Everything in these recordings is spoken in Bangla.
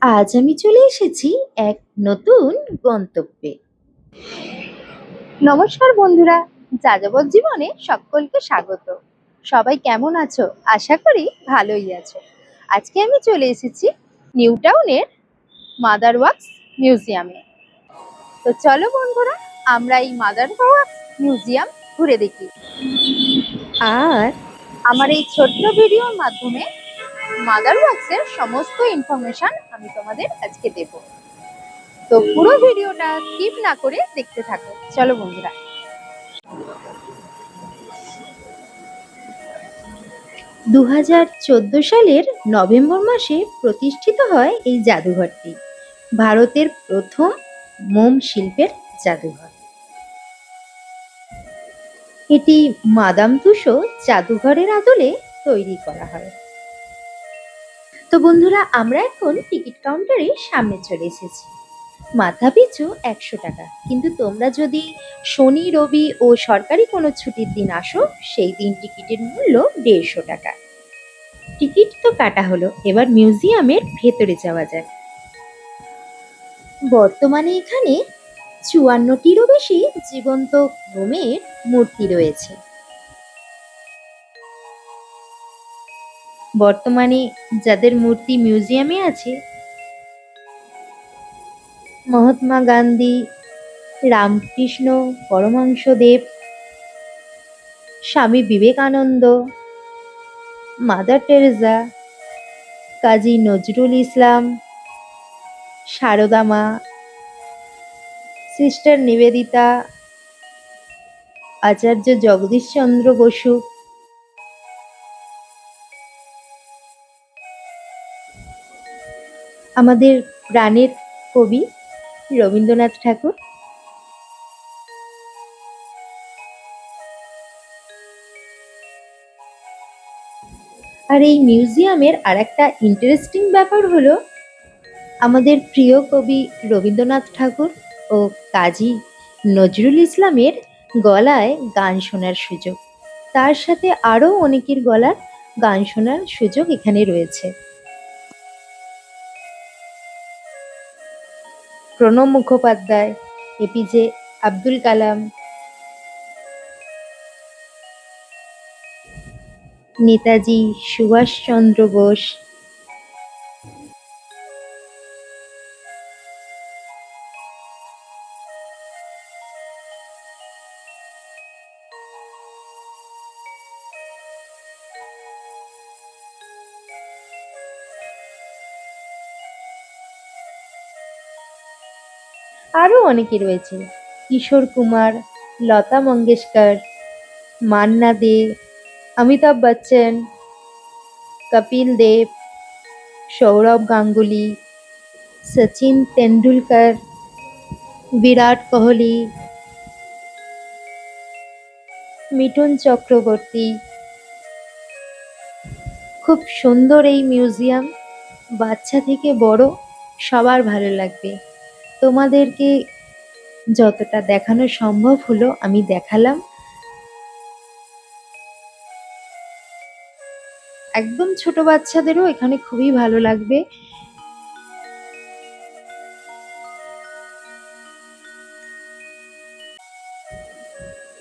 আজ আমি চলে এসেছি এক নতুন গন্তব্যে। নমস্কার বন্ধুরা, যাযাবর জীবনে সকলকে স্বাগত। সবাই কেমন আছো? আশা করি ভালোই আছো। আজকে আমি চলে এসেছি নিউ টাউনের মাদার ওয়াক্স মিউজিয়ামে। তো চলো বন্ধুরা, আমরা এই মাদার ওয়াক্স মিউজিয়াম ঘুরে দেখি। আর আমার এই ছোট্ট ভিডিওর মাধ্যমে মাদার ওয়াক্সের সমস্ত ইনফরমেশন আমি তোমাদের আজকে দেবো। তো পুরো ভিডিওটা স্কিপ না করে দেখতে থাকো। চলো বন্ধুরা। 2014 সালের নভেম্বর মাসে প্রতিষ্ঠিত হয় এই জাদুঘরটি, ভারতের প্রথম মোম শিল্পের জাদুঘর। এটি মাদাম তুসো জাদুঘরের আদলে তৈরি করা হয়। তো বন্ধুরা, আমরা এখন টিকিট কাউন্টারের সামনে চলে এসেছি। মাথা পিছু 100 টাকা, কিন্তু তোমরা যদি শনি, রবি ও সরকারি কোনো ছুটির দিন আসো, সেই দিন টিকিটের মূল্য 150 টাকা। টিকিট তো কাটা হলো, এবার মিউজিয়ামের ভেতরে যাওয়া যাক। বর্তমানে এখানে 54টিরও বেশি জীবন্ত মোমের মূর্তি রয়েছে। বর্তমানে যাদের মূর্তি মিউজিয়ামে আছে: মহাত্মা গান্ধী, রামকৃষ্ণ পরমহংসদেব, স্বামী বিবেকানন্দ, মাদার টেরেসা, কাজী নজরুল ইসলাম, সারদা মা, সিস্টার নিবেদিতা, আচার্য জগদীশচন্দ্র বসু, আমাদের প্রাণের কবি রবীন্দ্রনাথ ঠাকুর। আর এই মিউজিয়ামের আরেকটা ইন্টারেস্টিং ব্যাপার হলো, আমাদের প্রিয় কবি রবীন্দ্রনাথ ঠাকুর ও কাজী নজরুল ইসলামের গলায় গান শোনার সুযোগ, তার সাথে আরও অনেকের গলার গান শোনার সুযোগ এখানে রয়েছে। প্রণব মুখোপাধ্যায়, এপিজে আব্দুল কালাম, নেতাজি সুভাষচন্দ্র বোস, আরও অনেকে রয়েছে: কিশোর কুমার, লতা মঙ্গেশকর, মান্না দে, অমিতাভ বচ্চন, কপিল দেব, সৌরভ গাঙ্গুলি, সচিন তেন্ডুলকর, বিরাট কোহলি, মিঠুন চক্রবর্তী। খুব সুন্দর এই মিউজিয়াম, বাচ্চা থেকে বড় সবার ভালো লাগবে। তোমাদেরকে যতটা দেখানো সম্ভব হলো আমি দেখালাম। একদম ছোট বাচ্চাদেরও এখানে খুবই ভালো লাগবে।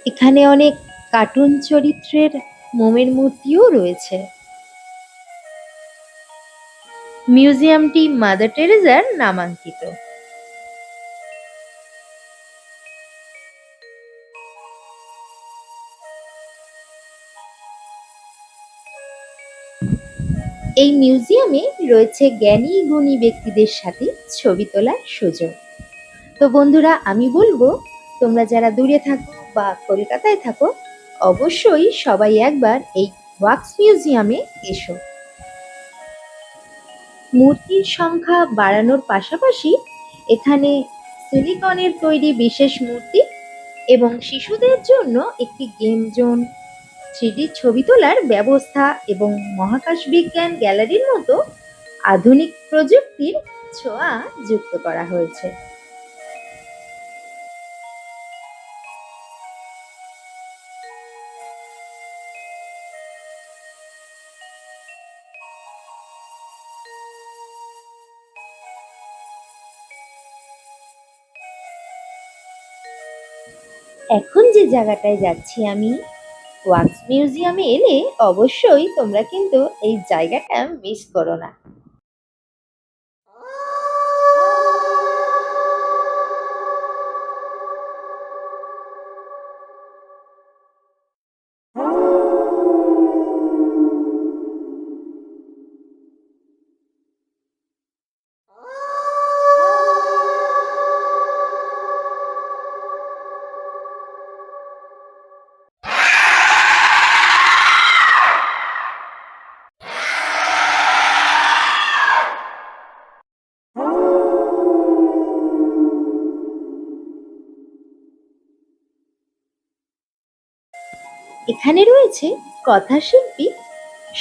এখানে অনেক কার্টুন চরিত্রের মোমের মূর্তিও রয়েছে। মিউজিয়ামটি মাদার টেরেসার নামাঙ্কিত। এই মিউজিয়ামে রয়েছে জ্ঞানী গুণী ব্যক্তিদের সাথে ছবি তোলার সুযোগ। তো বন্ধুরা, আমি বলবো, তোমরা যারা দূরে থাকো বা কলকাতায় থাকো, অবশ্যই সবাই একবার এই ওয়াক্স মিউজিয়ামে এসো। মূর্তির সংখ্যা বাড়ানোর পাশাপাশি এখানে সিলিকনের তৈরি বিশেষ মূর্তি এবং শিশুদের জন্য একটি গেম জোন, 3D ছবি তোলার ব্যবস্থা এবং মহাকাশ বিজ্ঞান গ্যালারির মতো আধুনিক প্রযুক্তির ছোঁয়া যুক্ত করা হয়েছে। এখন যে জায়গাটায় যাচ্ছি আমি, ওয়াক্স মিউজিয়ামে এলে অবশ্যই তোমরা কিন্তু এই জায়গাটা মিস করো না। এখানে রয়েছে কথাশিল্পী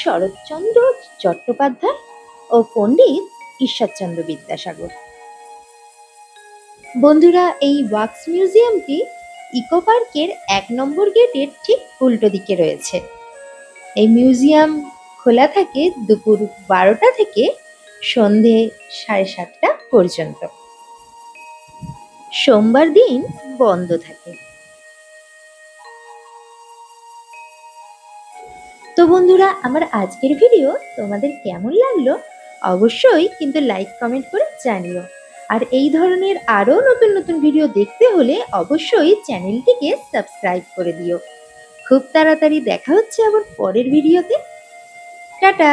শরৎচন্দ্র চট্টোপাধ্যায় ও পণ্ডিত ঈশ্বরচন্দ্র বিদ্যাসাগর। বন্ধুরা, এই ওয়াক্স মিউজিয়ামটি ইকো পার্কের ১ নম্বর গেটের ঠিক উল্টো দিকে রয়েছে। এই মিউজিয়াম খোলা থাকে দুপুর ১২টা থেকে সন্ধে ৭:৩০ পর্যন্ত। সোমবার দিন বন্ধ থাকে। তো বন্ধুরা, আমার আজকের ভিডিও তোমাদের কেমন লাগলো অবশ্যই কিন্তু লাইক কমেন্ট করে জানিও। আর এই ধরনের আরও নতুন নতুন ভিডিও দেখতে হলে অবশ্যই চ্যানেলটিকে সাবস্ক্রাইব করে দিও। খুব তাড়াতাড়ি দেখা হচ্ছে আবার পরের ভিডিওতে। টাটা।